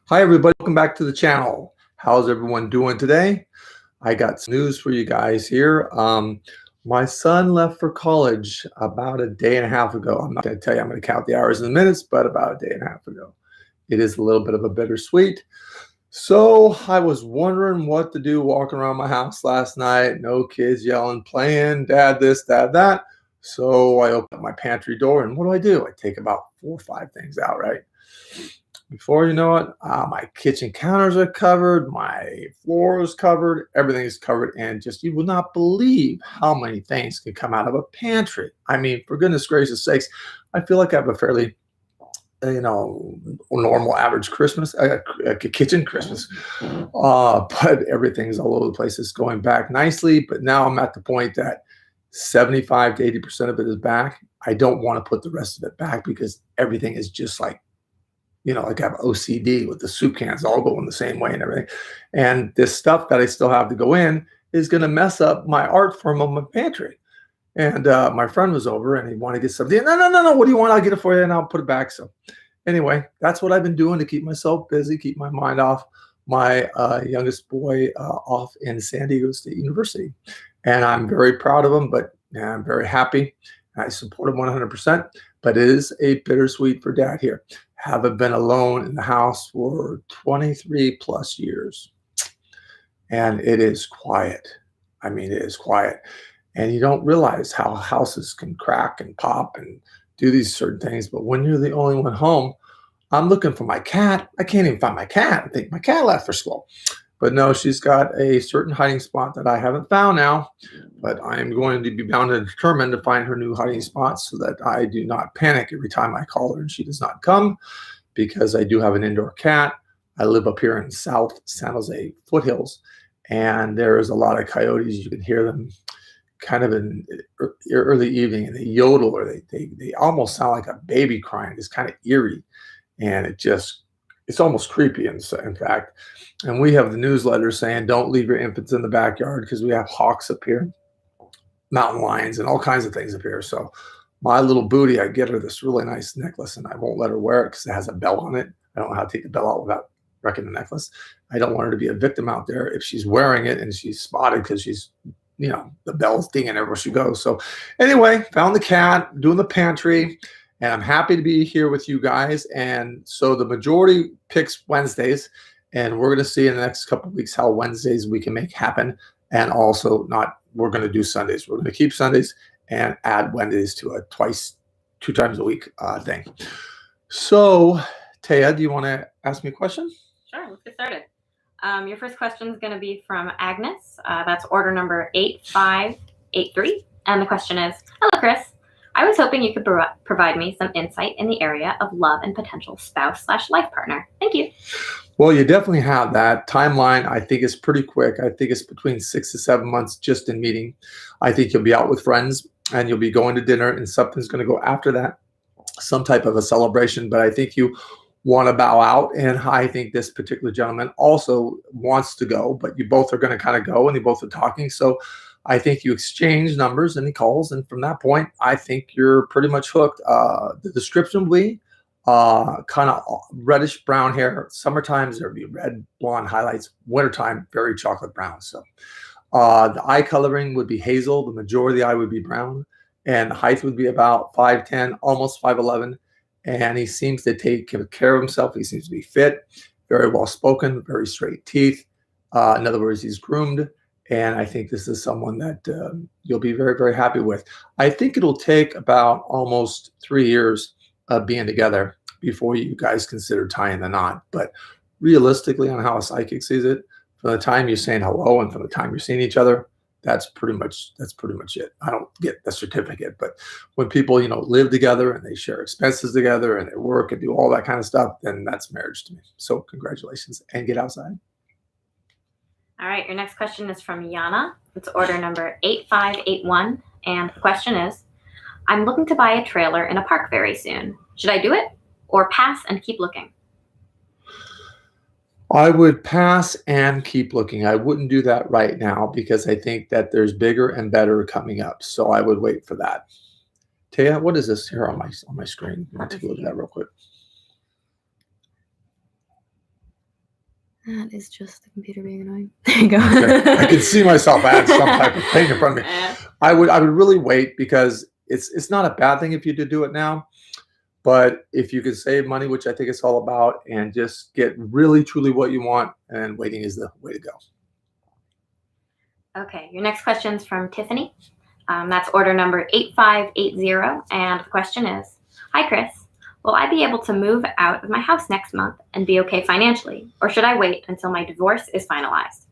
Hi, everybody. Welcome back to the channel. How's everyone doing today? I got some news for you guys here. My son left for college about a day and a half ago. I'm not going to tell you, I'm going to count the hours and the minutes, but about a day and a half ago. It is a little bit of a bittersweet. So I was wondering what to do walking around my house last night. No kids yelling, playing, dad this, dad that. So I opened up my pantry door, and what do? I take about 4 or 5 things out, right? Before you know it, my kitchen counters are covered, my floor is covered, everything is covered, and just you will not believe how many things can come out of a pantry. I mean, for goodness gracious sakes, I feel like I have a fairly, normal average Christmas, kitchen Christmas, but everything's all over the place. It's going back nicely, but now I'm at the point that 75 to 80% of it is back. I don't want to put the rest of it back because everything is just like I have OCD with the soup cans all going the same way and everything. And this stuff that I still have to go in is going to mess up my art form of my pantry. And my friend was over and he wanted to get something. No. What do you want? I'll get it for you and I'll put it back. So anyway, that's what I've been doing to keep myself busy, keep my mind off my youngest boy off in San Diego State University. And I'm very proud of him, but I'm very happy. I support him 100%, but it is a bittersweet for dad here. Haven't been alone in the house for 23 plus years. And it is quiet. I mean, it is quiet. And you don't realize how houses can crack and pop and do these certain things. But when you're the only one home, I'm looking for my cat. I can't even find my cat. I think my cat left for school. But no, she's got a certain hiding spot that I haven't found now. But I am going to be bound and determined to find her new hiding spot so that I do not panic every time I call her and she does not come, because I do have an indoor cat. I live up here in South San Jose foothills, and there's a lot of coyotes. You can hear them kind of in early evening, and they yodel, or they almost sound like a baby crying. It's kind of eerie, and it's almost creepy in fact. And we have the newsletter saying don't leave your infants in the backyard because we have hawks up here, mountain lions, and all kinds of things up here. So my little booty, I get her this really nice necklace, and I won't let her wear it because it has a bell on it. I don't know how to take the bell out without wrecking the necklace. I don't want her to be a victim out there if she's wearing it and she's spotted because she's, the bell's dinging everywhere she goes. So anyway, found the cat, doing the pantry, and I'm happy to be here with you guys. And so the majority picks Wednesdays, and we're going to see in the next couple of weeks how Wednesdays we can make happen. And also we're going to do Sundays. We're going to keep Sundays and add Wednesdays to a 2 times a week thing. So Taya, do you want to ask me a question? Sure, let's get started. Your first question is going to be from Agnes. That's order number 8583. And the question is, hello, Chris. I was hoping you could provide me some insight in the area of love and potential spouse/life partner. Thank you. Well, you definitely have that. Timeline, I think, is pretty quick. I think it's between 6 to 7 months just in meeting. I think you'll be out with friends and you'll be going to dinner, and something's going to go after that, some type of a celebration. But I think you want to bow out, and I think this particular gentleman also wants to go, but you both are going to kind of go, and you both are talking. So I think you exchange numbers and he calls, and from that point, I think you're pretty much hooked. The description will be kind of reddish brown hair. Summertime, there'll be red, blonde highlights. Wintertime, very chocolate brown. So the eye coloring would be hazel. The majority of the eye would be brown, and height would be about 5'10", almost 5'11". And he seems to take care of himself. He seems to be fit, very well spoken, very straight teeth. In other words, he's groomed. And I think this is someone that you'll be very, very happy with. I think it'll take about almost 3 years of being together before you guys consider tying the knot. But realistically, on how a psychic sees it, from the time you're saying hello and from the time you're seeing each other, that's pretty much it. I don't get the certificate, but when people, live together and they share expenses together and they work and do all that kind of stuff, then that's marriage to me. So congratulations, and get outside. All right, your next question is from Yana. It's order number 8581. And the question is, I'm looking to buy a trailer in a park very soon. Should I do it or pass and keep looking? I would pass and keep looking. I wouldn't do that right now because I think that there's bigger and better coming up. So I would wait for that. Taya, what is this here on my screen? Let me take a look at that real quick. That is just the computer being annoying. There you go. Okay. I can see myself. I had some type of thing in front of me. I would really wait, because it's not a bad thing if you do it now. But if you could save money, which I think it's all about, and just get really truly what you want, and waiting is the way to go. Okay, your next question is from Tiffany. That's order number 8580. And the question is, hi, Chris. Will I be able to move out of my house next month and be okay financially? Or should I wait until my divorce is finalized?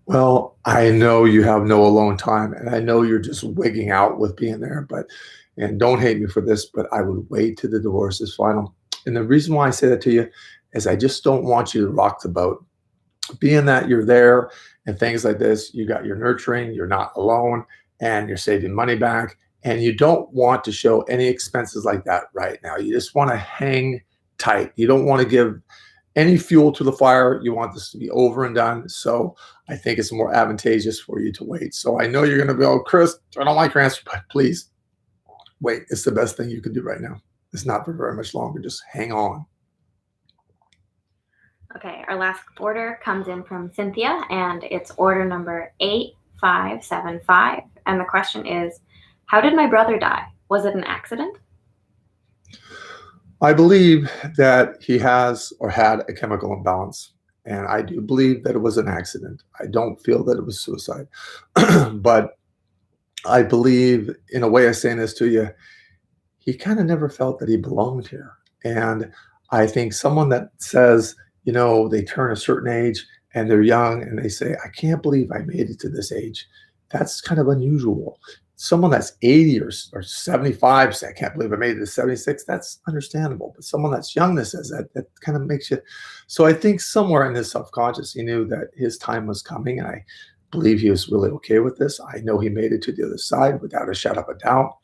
Well, I know you have no alone time, and I know you're just wigging out with being there, and don't hate me for this, but I would wait till the divorce is final. And the reason why I say that to you is I just don't want you to rock the boat. Being that you're there and things like this, you got your nurturing, you're not alone, and you're saving money back, and you don't want to show any expenses like that right now. You just want to hang tight. You don't want to give any fuel to the fire. You want this to be over and done. So I think it's more advantageous for you to wait. So I know you're going to go, Chris, I don't like your answer, but please wait. It's the best thing you can do right now. It's not for very much longer. Just hang on. Okay, our last order comes in from Cynthia, and it's order number 8575. And the question is, how did my brother die? Was it an accident? I believe that he has or had a chemical imbalance, and I do believe that it was an accident. I don't feel that it was suicide, but I believe, in a way of saying this to you, he kind of never felt that he belonged here. And I think someone that says, they turn a certain age and they're young and they say, I can't believe I made it to this age. That's kind of unusual. Someone that's 80 or 75 say, I can't believe I made it to 76. That's understandable. But someone that's young that says that kind of makes you. So I think somewhere in his subconscious, he knew that his time was coming. And I believe he was really okay with this. I know he made it to the other side without a shadow of a doubt.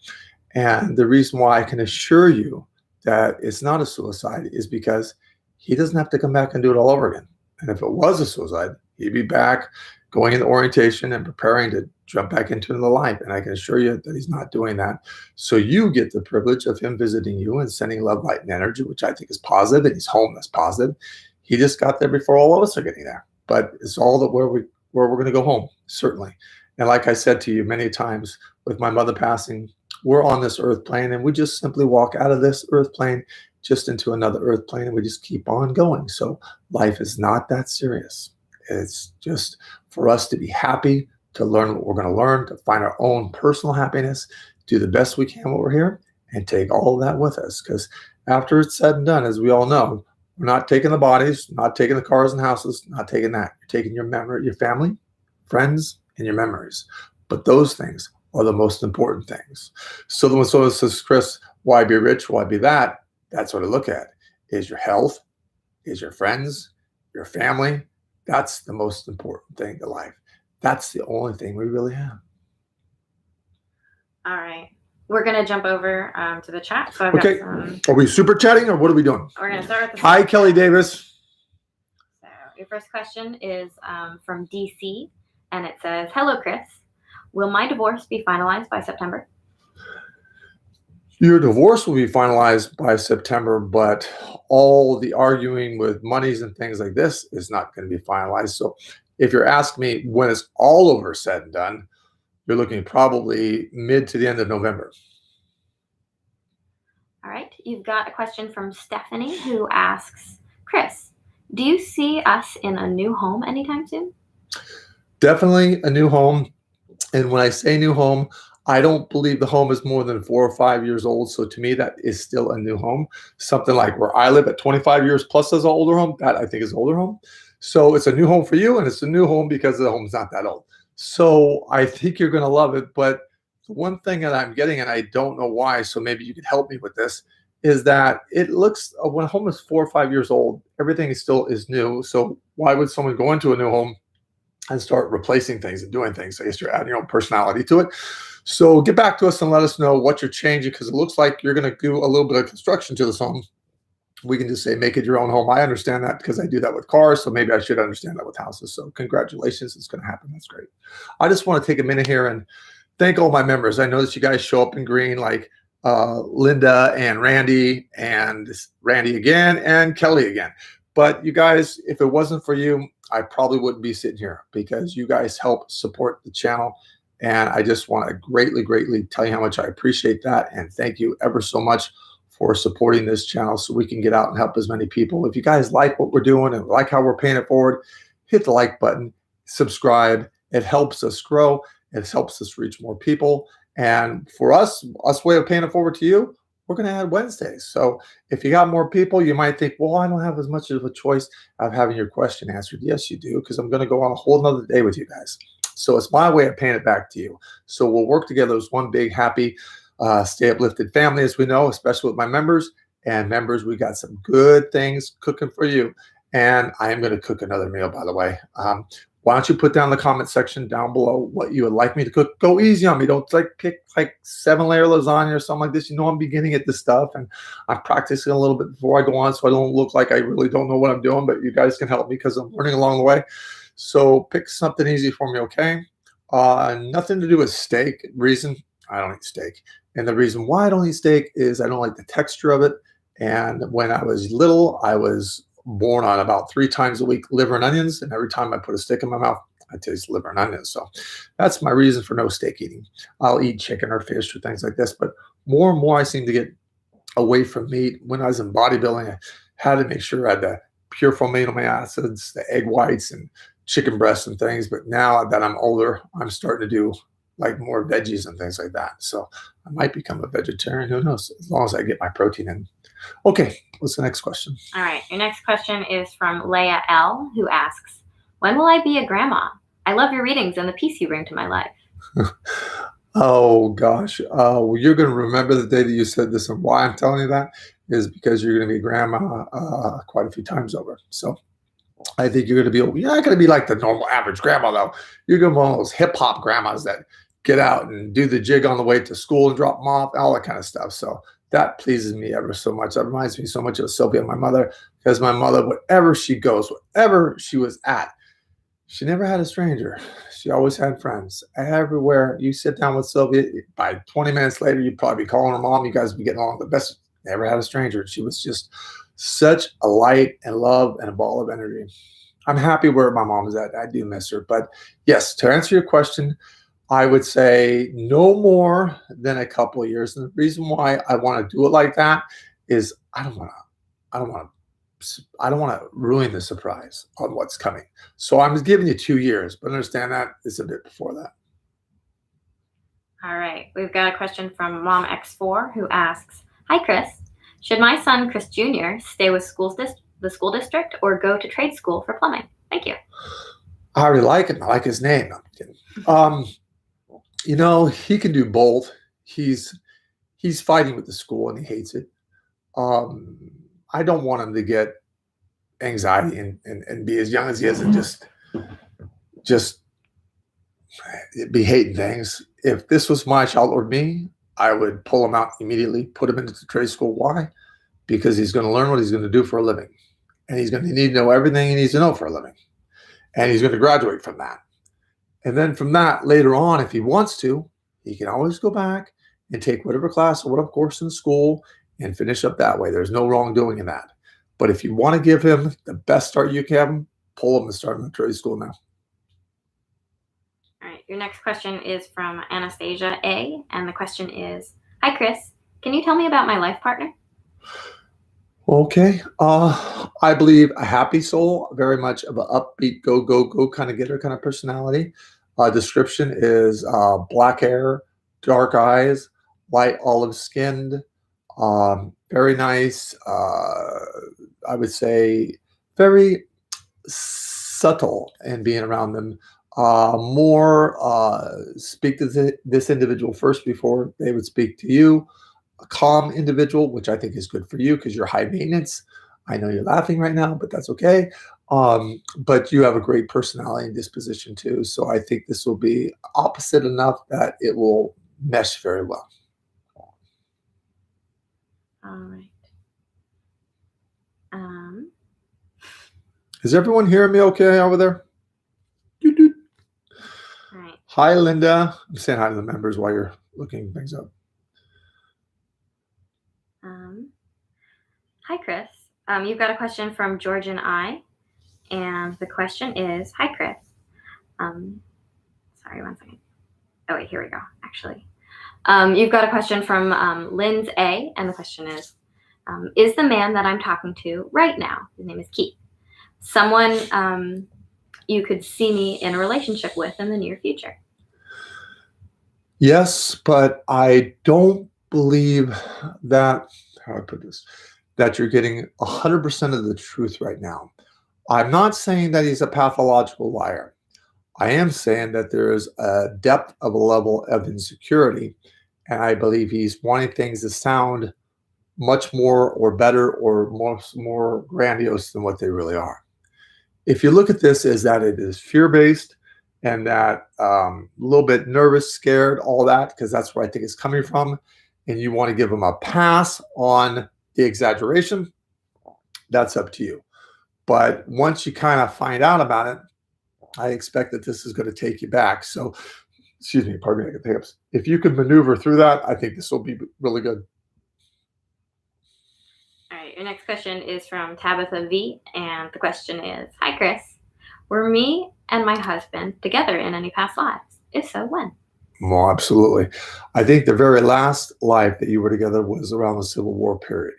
And the reason why I can assure you that it's not a suicide is because he doesn't have to come back and do it all over again. And if it was a suicide, he'd be back going into orientation and preparing to jump back into the life. And I can assure you that he's not doing that. So you get the privilege of him visiting you and sending love, light, and energy, which I think is positive, and he's home. That's positive. He just got there before all of us are getting there. But it's all that where we're going to go home, certainly. And like I said to you many times, with my mother passing, we're on this earth plane, and we just simply walk out of this earth plane just into another earth plane, and we just keep on going. So life is not that serious. It's just for us to be happy, to learn what we're going to learn, to find our own personal happiness, do the best we can while we're here, and take all of that with us. Because after it's said and done, as we all know, we're not taking the bodies, not taking the cars and houses, not taking that. You're taking your memory, your family, friends, and your memories. But those things are the most important things. So when someone says, Chris, why be rich? Why be that? That's what I look at. Is your health, is your friends, your family. That's the most important thing to life. That's the only thing we really have. All right. We're going to jump over to the chat. So Okay. Are we super chatting, or what are we doing? We're going to start with the Hi, Kelly Davis. So your first question is from DC, and it says, hello, Chris. Will my divorce be finalized by September? Your divorce will be finalized by September, but all the arguing with monies and things like this is not going to be finalized. So if you're asking me when it's all over said and done, you're looking probably mid to the end of November. All right. You've got a question from Stephanie, who asks, Chris, do you see us in a new home anytime soon? Definitely a new home. And when I say new home, I don't believe the home is more than 4 or 5 years old. So to me, that is still a new home. Something like where I live at 25 years plus as an older home, that I think is an older home. So it's a new home for you, and it's a new home because the home's not that old. So I think you're going to love it. But the one thing that I'm getting, and I don't know why, so maybe you could help me with this, is that it looks, when a home is 4 or 5 years old, everything still is new. So why would someone go into a new home and start replacing things and doing things? I guess you're adding your own personality to it. So get back to us and let us know what you're changing, because it looks like you're going to do a little bit of construction to this home. We can just say, make it your own home. I understand that because I do that with cars. So maybe I should understand that with houses. So congratulations. It's going to happen. That's great. I just want to take a minute here and thank all my members. I noticed you guys show up in green, like Linda and Randy again, and Kelly again. But you guys, if it wasn't for you, I probably wouldn't be sitting here because you guys help support the channel. And I just want to greatly, greatly tell you how much I appreciate that. And thank you ever so much for supporting this channel so we can get out and help as many people. If you guys like what we're doing and like how we're paying it forward, hit the like button, subscribe. It helps us grow. It helps us reach more people. And for us way of paying it forward to you, we're going to add Wednesdays. So if you got more people, you might think, well, I don't have as much of a choice of having your question answered. Yes, you do, because I'm going to go on a whole nother day with you guys. So it's my way of paying it back to you. So we'll work together as one big, happy, stay uplifted family, as we know, especially with my members. And members, we got some good things cooking for you. And I am going to cook another meal, by the way. Why don't you put down in the comment section down below what you would like me to cook? Go easy on me. Don't like pick like 7-layer lasagna or something like this. You know I'm beginning at this stuff, and I'm practicing a little bit before I go on so I don't look like I really don't know what I'm doing, but you guys can help me because I'm learning along the way. So pick something easy for me, okay? Nothing to do with steak. Reason, I don't eat steak. And the reason why I don't eat steak is I don't like the texture of it. And when I was little, I was born on about 3 times a week liver and onions, and every time I put a stick in my mouth, I taste liver and onions. So that's my reason for no steak eating. I'll eat chicken or fish or things like this, but more and more I seem to get away from meat. When I was in bodybuilding, I had to make sure I had the pure amino acids, the egg whites, and chicken breasts and things. But now that I'm older, I'm starting to do like more veggies and things like that. So I might become a vegetarian. Who knows? As long as I get my protein in. Okay, what's the next question? All right, your next question is from Leah L, who asks, when will I be a grandma? I love your readings and the peace you bring to my life. Oh, gosh. Well, you're going to remember the day that you said this, and why I'm telling you that is because you're going to be a grandma quite a few times over. So I think you're going to be, you're not going to be like the normal average grandma, though. You're going to be one of those hip-hop grandmas that get out and do the jig on the way to school and drop them off, all that kind of stuff. So that pleases me ever so much. That reminds me so much of Sylvia, my mother, because my mother, wherever she goes, wherever she was at, she never had a stranger. She always had friends. Everywhere you sit down with Sylvia, by 20 minutes later, you'd probably be calling her mom. You guys would be getting along the best. Never had a stranger. She was just such a light and love and a ball of energy. I'm happy where my mom is at. I do miss her. But yes, to answer your question, I would say no more than a couple of years. And the reason why I want to do it like that is I don't want to ruin the surprise on what's coming. So I'm giving you 2 years, but understand that it's a bit before that. All right, we've got a question from Mom X4 who asks, hi, Chris. Should my son, Chris Jr., stay with the school district or go to trade school for plumbing? Thank you. I already like him. I like his name. No, I'm kidding. You know, he can do both. He's fighting with the school and he hates it. I don't want him to get anxiety and be as young as he is and just be hating things. If this was my child or me, I would pull him out immediately, put him into the trade school. Why? Because he's going to learn what he's going to do for a living. And he's going to need to know everything he needs to know for a living. And he's going to graduate from that. And then from that, later on, if he wants to, he can always go back and take whatever class or whatever course in school and finish up that way. There's no wrongdoing in that. But if you want to give him the best start you can, pull him and start him in trade school now. All right, your next question is from Anastasia A, and the question is, hi, Chris. Can you tell me about my life partner? Okay. I believe a happy soul, very much of an upbeat, go, go, go kind of getter kind of personality. Description is black hair, dark eyes, light olive skinned, very nice. I would say very subtle in being around them. More speak to this individual first before they would speak to you. A calm individual, which I think is good for you because you're high maintenance. I know you're laughing right now, but that's okay. But you have a great personality and disposition too. So I think this will be opposite enough that it will mesh very well. All right. Is everyone hearing me okay over there? Doot, doot. All right. Hi, Linda. I'm saying hi to the members while you're looking things up. Hi, Chris. You've got a question from Georgian I, and the question is, "Hi, Chris." Sorry, one second. Oh wait, here we go. Actually, you've got a question from Lynn's A, and the question is the man that I'm talking to right now, his name is Keith, someone you could see me in a relationship with in the near future? Yes, but I don't believe that, how do I put this, that you're getting 100% of the truth right now. I'm not saying that he's a pathological liar. I am saying that there is a depth of a level of insecurity, and I believe he's wanting things to sound much more or better or more grandiose than what they really are. If you look at this as that it is fear-based and that a little bit nervous, scared, all that, because that's where I think it's coming from, and you want to give him a pass on the exaggeration, that's up to you. But once you kind of find out about it, I expect that this is going to take you back. So, excuse me, pardon me, I get the hiccups. If you can maneuver through that, I think this will be really good. All right, your next question is from Tabitha V, and the question is, "Hi, Chris. Were me and my husband together in any past lives? If so, when?" Well, absolutely. I think the very last life that you were together was around the Civil War period.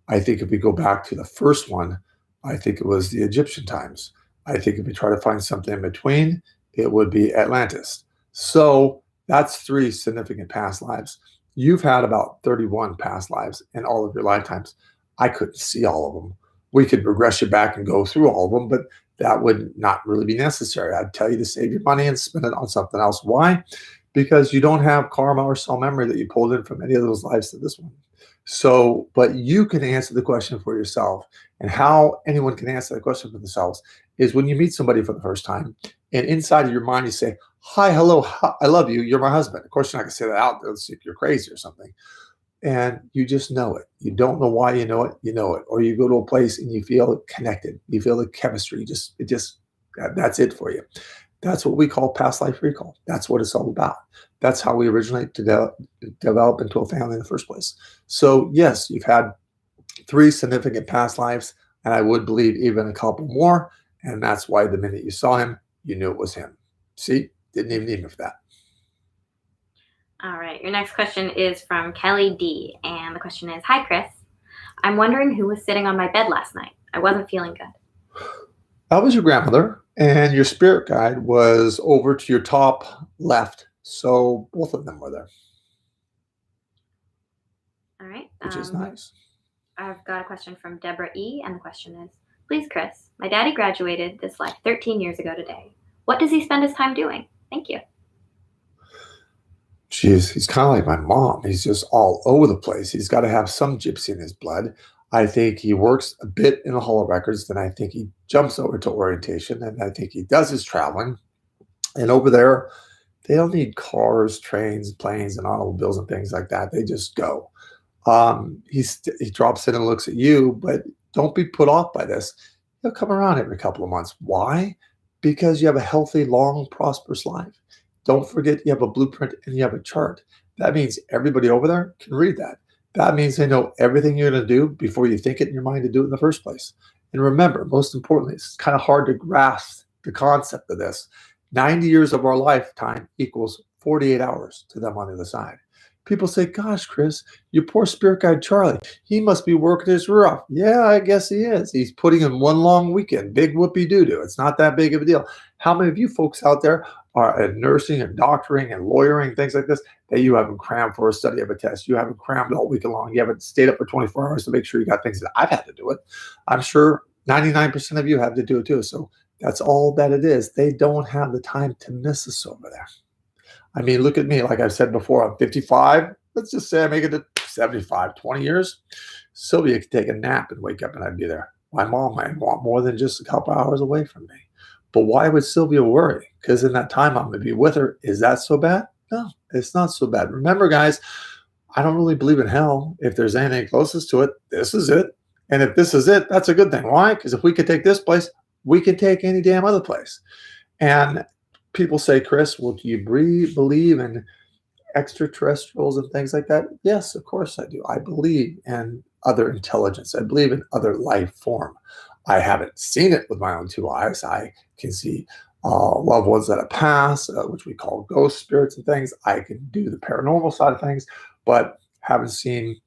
I think if we go back to the first one, I think it was the Egyptian times. I think if we try to find something in between, it would be Atlantis. So that's 3 significant past lives. You've had about 31 past lives in all of your lifetimes. I couldn't see all of them. We could regress you back and go through all of them, but that would not really be necessary. I'd tell you to save your money and spend it on something else. Why? Because you don't have karma or soul memory that you pulled in from any of those lives to this one. So, but you can answer the question for yourself. And how anyone can answer the question for themselves is when you meet somebody for the first time, and inside of your mind you say, "Hi, hello, I love you. You're my husband." Of course, you're not going to say that out there. Let's see if you're crazy or something. And you just know it. You don't know why you know it. Or you go to a place and you feel connected. You feel the chemistry. That's it for you. That's what we call past life recall. That's what it's all about. That's how we originally develop into a family in the first place. So yes, you've had 3 significant past lives, and I would believe even a couple more. And that's why the minute you saw him, you knew it was him. See, didn't even need him for that. All right, your next question is from Kelly D, and the question is, "Hi, Chris. I'm wondering who was sitting on my bed last night. I wasn't feeling good." That was your grandmother, and your spirit guide was over to your top left. So both of them were there, All right. which is nice. I've got a question from Deborah E, and the question is, "Please, Chris, my daddy graduated this life 13 years ago today. What does he spend his time doing? Thank you." Jeez, he's kind of like my mom. He's just all over the place. He's got to have some gypsy in his blood. I think he works a bit in the Hall of Records. Then I think he jumps over to orientation. And I think he does his traveling. And over there, they don't need cars, trains, planes, and automobiles and things like that. They just go. He drops in and looks at you, but don't be put off by this. He'll come around every couple of months. Why? Because you have a healthy, long, prosperous life. Don't forget you have a blueprint and you have a chart. That means everybody over there can read that. That means they know everything you're going to do before you think it in your mind to do it in the first place. And remember, most importantly, it's kind of hard to grasp the concept of this. 90 years of our lifetime equals 48 hours to them on the other side. People say, "Gosh, Chris, you poor spirit guide Charlie. He must be working his rear off." Yeah, I guess he is. He's putting in one long weekend. Big whoopee doo-doo. It's not that big of a deal. How many of you folks out there are at nursing and doctoring and lawyering, things like this, that you haven't crammed for a study of a test? You haven't crammed all weekend long. You haven't stayed up for 24 hours to make sure you got things that I've had to do it. I'm sure 99% of you have to do it too. So that's all that it is. They don't have the time to miss us over there. I mean, look at me. Like I've said before, I'm 55. Let's just say I make it to 75, 20 years. Sylvia could take a nap and wake up and I'd be there. My mom might want more than just a couple hours away from me. But why would Sylvia worry? Because in that time, I'm going to be with her. Is that so bad? No, it's not so bad. Remember, guys, I don't really believe in hell. If there's anything closest to it, this is it. And if this is it, that's a good thing. Why? Because if we could take this place, we can take any damn other place. And people say, "Chris, well, do you believe in extraterrestrials and things like that? Yes, of course I do. I believe in other intelligence. I believe in other life form. I haven't seen it with my own two eyes. I can see loved ones that have passed, which we call ghost spirits and things. I can do the paranormal side of things, but haven't seen.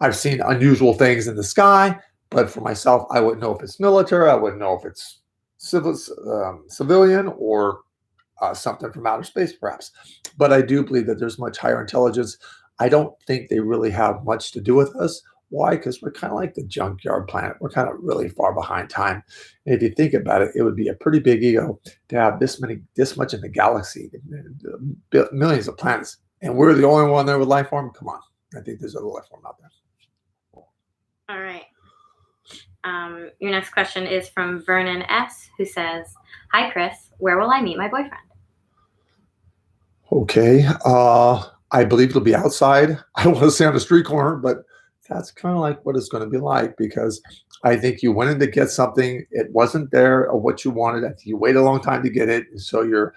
I've seen unusual things in the sky, but for myself, I wouldn't know if it's military. I wouldn't know if it's civilian or something from outer space, perhaps. But I do believe that there's much higher intelligence. I don't think they really have much to do with us. Why? Because we're kind of like the junkyard planet. We're kind of really far behind time. And if you think about it, it would be a pretty big ego to have this much in the galaxy, millions of planets, and we're the only one there with life form. Come on, I think there's other life form out there. All right. Your next question is from Vernon S, who says, "Hi, Chris. Where will I meet my boyfriend?" Okay. I believe it'll be outside. I don't want to say on the street corner, but that's kind of like what it's going to be like, because I think you went in to get something. It wasn't there or what you wanted. I think you waited a long time to get it. And so you're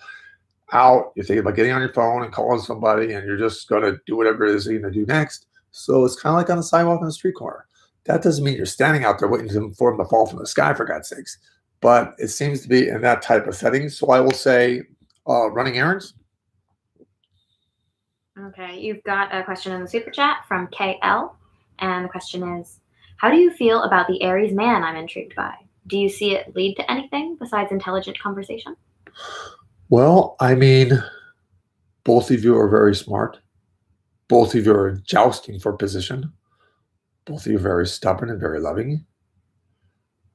out. You're thinking about getting on your phone and calling somebody, and you're just going to do whatever it is you're going to do next. So it's kind of like on the sidewalk on the street corner. That doesn't mean you're standing out there waiting for them to fall from the sky, for God's sakes. But it seems to be in that type of setting. So I will say running errands. Okay, you've got a question in the super chat from KL. And the question is, how do you feel about the Aries man I'm intrigued by? Do you see it lead to anything besides intelligent conversation? Well, I mean, both of you are very smart. Both of you are jousting for position. Both of you are very stubborn and very loving.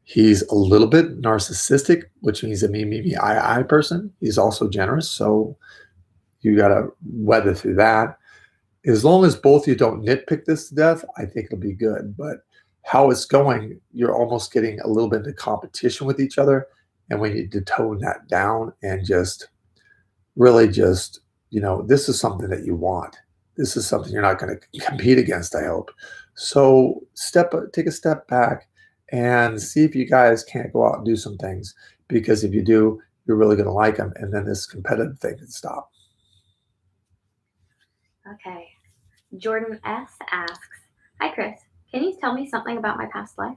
He's a little bit narcissistic, which means a me, I person. He's also generous. So you got to weather through that. As long as both of you don't nitpick this to death, I think it'll be good. But how it's going, you're almost getting a little bit into competition with each other. And we need to tone that down and just really just, this is something that you want. This is something you're not going to compete against, I hope. So take a step back and see if you guys can't go out and do some things. Because if you do, you're really going to like them. And then this competitive thing can stop. Okay. Jordan S asks, "Hi, Chris. Can you tell me something about my past life?"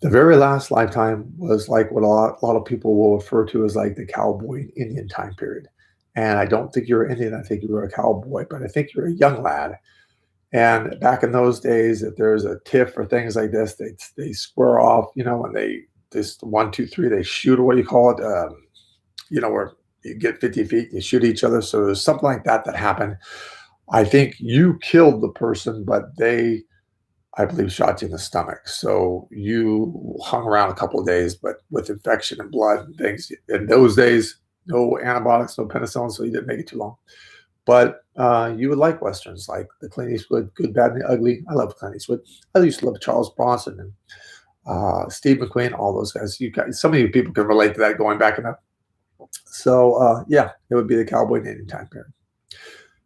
The very last lifetime was like what a lot of people will refer to as like the cowboy Indian time period. And I don't think you're Indian. I think you were a cowboy, but I think you're a young lad. And back in those days, if there's a tiff or things like this, they square off, and they just 1, 2, 3, they shoot, or what do you call it? Where you get 50 feet, you shoot each other. So there's something like that happened. I think you killed the person, but they, I believe, shot you in the stomach. So you hung around a couple of days, but with infection and blood and things. In those days, no antibiotics, no penicillin, so you didn't make it too long. But you would like Westerns, like the Clint Eastwood, Good, Bad, and the Ugly. I love Clint Eastwood. I used to love Charles Bronson and Steve McQueen, all those guys. Some of you people can relate to that going back enough. So, yeah, it would be the cowboy Indian time period.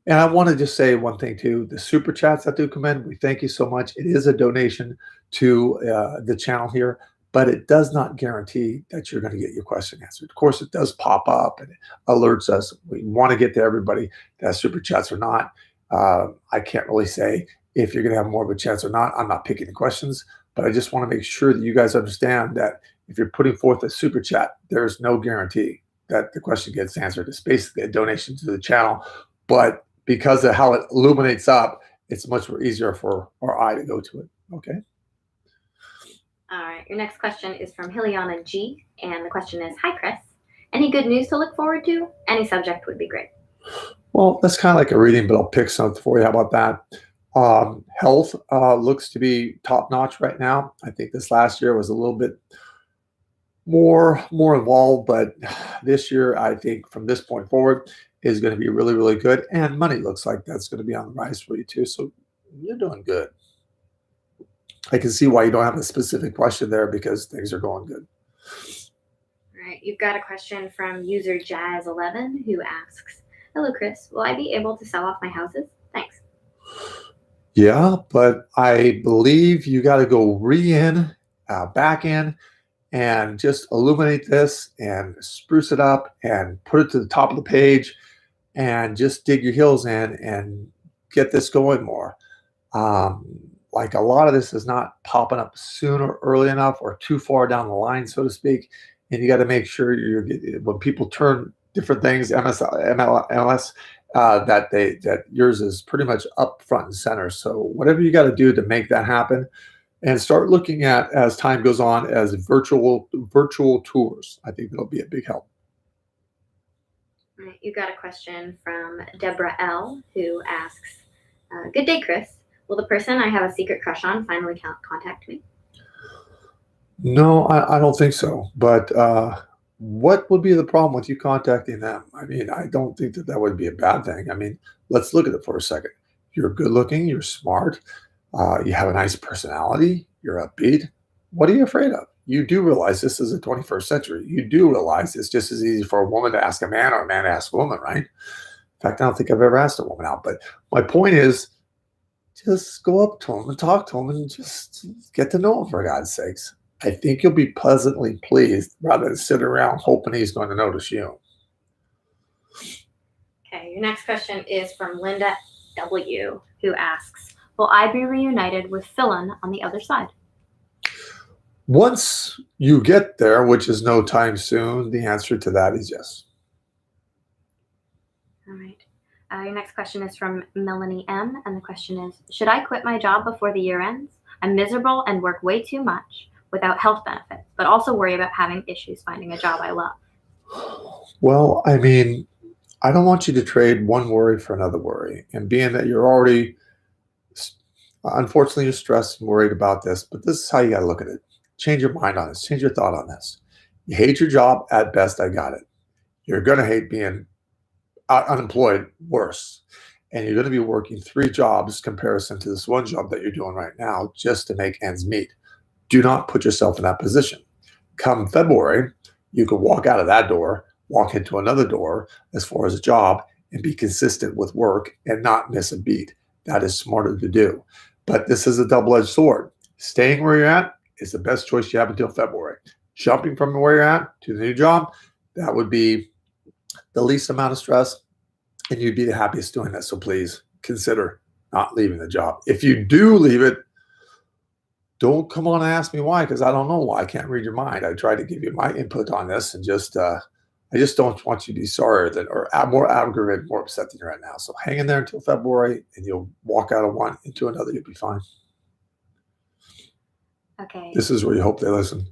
And I want to just say one thing, too. The super chats that do come in, we thank you so much. It is a donation to the channel here, but it does not guarantee that you're going to get your question answered. Of course, it does pop up and it alerts us. We want to get to everybody that has super chats or not. I can't really say if you're going to have more of a chance or not. I'm not picking the questions, but I just want to make sure that you guys understand that if you're putting forth a super chat, there's no guarantee that the question gets answered. It's basically a donation to the channel, but because of how it illuminates up, it's much more easier for our eye to go to it. Okay. All right. Your next question is from Hiliana G. And the question is, "Hi, Chris. Any good news to look forward to? Any subject would be great." Well, that's kind of like a reading, but I'll pick something for you. How about that? Health looks to be top notch right now. I think this last year was a little bit more involved, but this year, I think from this point forward, is going to be really, really good. And money looks like that's going to be on the rise for you too. So you're doing good. I can see why you don't have a specific question there, because things are going good. All right. You've got a question from user Jazz11 who asks, "Hello, Chris. Will I be able to sell off my houses? Thanks." Yeah, but I believe you got to go back in, and just illuminate this and spruce it up and put it to the top of the page. and just dig your heels in and get this going more. Um, like a lot of this is not popping up soon or early enough or too far down the line, so to speak. And you got to make sure when people turn different things, MLS, that yours is pretty much up front and center. So whatever you got to do to make that happen, and start looking at as time goes on as virtual tours. I think that'll be a big help. All right, you got a question from Deborah L, who asks, "Good day, Chris. Will the person I have a secret crush on finally contact me?" No, I don't think so. But what would be the problem with you contacting them? I mean, I don't think that would be a bad thing. I mean, let's look at it for a second. You're good looking, you're smart, you have a nice personality, you're upbeat. What are you afraid of? You do realize this is the 21st century. You do realize it's just as easy for a woman to ask a man or a man to ask a woman, right? In fact, I don't think I've ever asked a woman out. But my point is, just go up to him and talk to him and just get to know him, for God's sakes. I think you'll be pleasantly pleased rather than sit around hoping he's going to notice you. Okay, your next question is from Linda W, who asks, "Will I be reunited with Philin on the other side?" Once you get there, which is no time soon, the answer to that is yes. All right. Your next question is from Melanie M, and the question is, "Should I quit my job before the year ends? I'm miserable and work way too much without health benefits, but also worry about having issues finding a job I love." Well, I mean, I don't want you to trade one worry for another worry. And being that you're already, unfortunately, you're stressed and worried about this, but this is how you got to look at it. Change your mind on this. Change your thought on this. You hate your job, at best, I got it. You're going to hate being unemployed, worse. And you're going to be working 3 jobs comparison to this one job that you're doing right now just to make ends meet. Do not put yourself in that position. Come February, you could walk out of that door, walk into another door as far as a job, and be consistent with work and not miss a beat. That is smarter to do. But this is a double-edged sword. Staying where you're at is the best choice you have until February. Jumping from where you're at to the new job, that would be the least amount of stress, and you'd be the happiest doing that. So please consider not leaving the job. If you do leave it, don't come on and ask me why, because I don't know why. I can't read your mind. I try to give you my input on this, and I just don't want you to be sorry or more aggravated, more upset than you're at now. So hang in there until February, and you'll walk out of one into another. You'll be fine. Okay. This is where you hope they listen.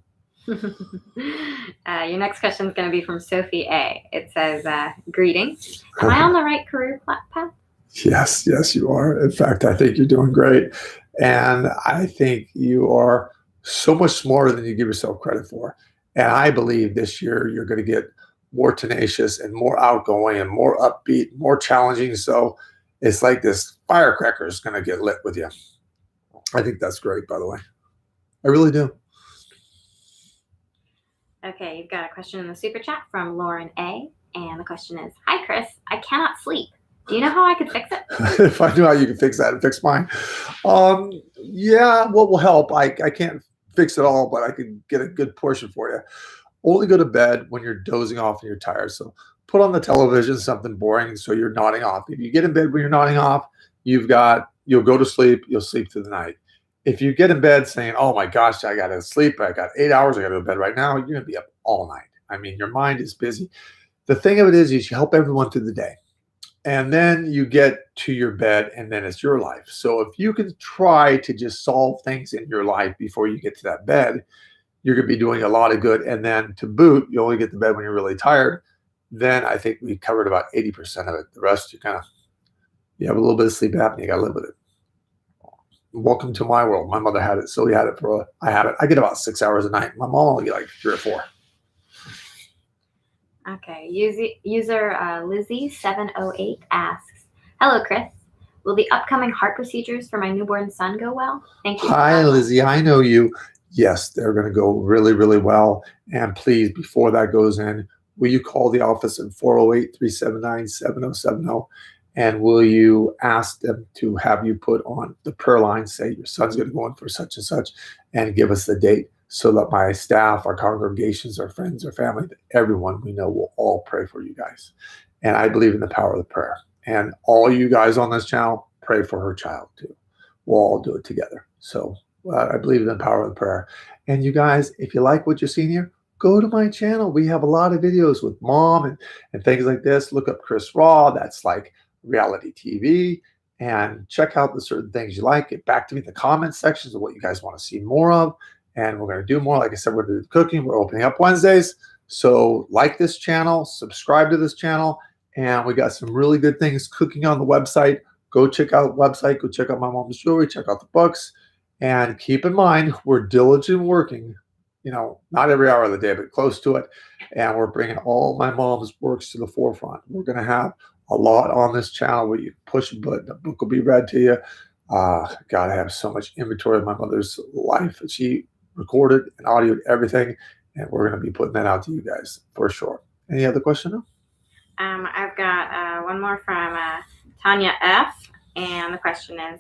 Your next question is going to be from Sophie A. It says, "Greetings. Am I on the right career path?" Yes, you are. In fact, I think you're doing great. And I think you are so much smarter than you give yourself credit for. And I believe this year you're going to get more tenacious and more outgoing and more upbeat, more challenging. So it's like this firecracker is going to get lit with you. I think that's great, by the way. I really do. Okay, you've got a question in the super chat from Lauren A. And the question is, "Hi, Chris. I cannot sleep. Do you know how I could fix it?" If I knew how you could fix that and fix mine. Yeah, what will help? I can't fix it all, but I can get a good portion for you. Only go to bed when you're dozing off and you're tired. So put on the television something boring so you're nodding off. If you get in bed when you're nodding off, you'll go to sleep, you'll sleep through the night. If you get in bed saying, "Oh my gosh, I got to sleep, I got 8 hours, I got to go to bed right now," you're going to be up all night. I mean, your mind is busy. The thing of it is you help everyone through the day. And then you get to your bed, and then it's your life. So if you can try to just solve things in your life before you get to that bed, you're going to be doing a lot of good. And then to boot, you only get to bed when you're really tired. Then I think we covered about 80% of it. The rest, you have a little bit of sleep apnea. You got to live with it. Welcome to my world. My mother had it. Sylvia had it I have it. I get about 6 hours a night. My mom only get like 3 or 4. Okay, user Lizzie708 asks, "Hello, Chris. Will the upcoming heart procedures for my newborn son go well? Thank you." Hi, Lizzie. I know you. Yes, they're going to go really, really well. And please, before that goes in, will you call the office at 408-379-7070? And will you ask them to have you put on the prayer line, say your son's going to go in for such and such, and give us the date so that my staff, our congregations, our friends, our family, everyone we know will all pray for you guys. And I believe in the power of the prayer. And all you guys on this channel, pray for her child too. We'll all do it together. So I believe in the power of the prayer. And you guys, if you like what you're seeing here, go to my channel. We have a lot of videos with mom and things like this. Look up Chris Raw. That's like reality TV. And check out the certain things you like. Get back to me in the comment sections of what you guys want to see more of. And we're going to do more. Like I said, we're going to do cooking. We're opening up Wednesdays. So like this channel, subscribe to this channel. And we got some really good things cooking on the website. Go check out the website. Go check out my mom's jewelry. Check out the books. And keep in mind, we're diligent working, not every hour of the day, but close to it. And we're bringing all my mom's works to the forefront. We're going to have a lot on this channel where you push a button, a book will be read to you. God, I have so much inventory of my mother's life. She recorded and audioed everything. And we're going to be putting that out to you guys for sure. Any other question? I've got one more from Tanya F. And the question is,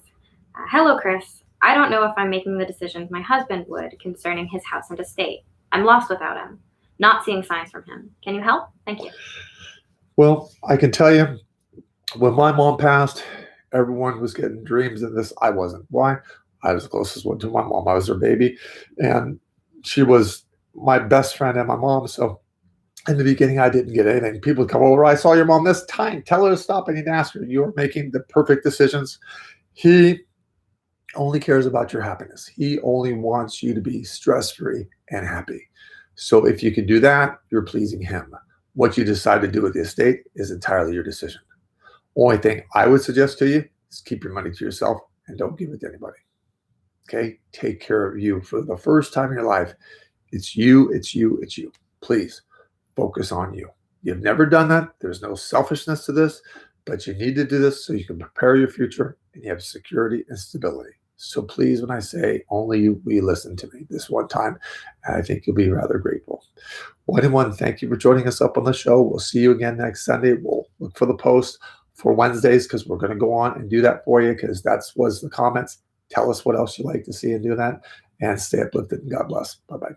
hello, Chris. I don't know if I'm making the decisions my husband would concerning his house and estate. I'm lost without him, not seeing signs from him. Can you help? Thank you. Well, I can tell you, when my mom passed, everyone was getting dreams of this. I wasn't. Why? I was the closest one to my mom. I was her baby. And she was my best friend and my mom. So in the beginning, I didn't get anything. People would come over. I saw your mom this time. Tell her to stop. I need to ask her. You're making the perfect decisions. He only cares about your happiness. He only wants you to be stress-free and happy. So if you can do that, you're pleasing him. What you decide to do with the estate is entirely your decision. Only thing I would suggest to you is keep your money to yourself and don't give it to anybody. Okay? Take care of you. For the first time in your life, it's you, it's you, it's you. Please focus on you. You've never done that. There's no selfishness to this, but you need to do this so you can prepare your future and you have security and stability. So please, when I say only you, we listen to me this one time, and I think you'll be rather grateful. One, thank you for joining us up on the show. We'll see you again next Sunday. We'll look for the post for Wednesdays because we're going to go on and do that for you because that was the comments. Tell us what else you'd like to see and do that. And stay uplifted and God bless. Bye-bye.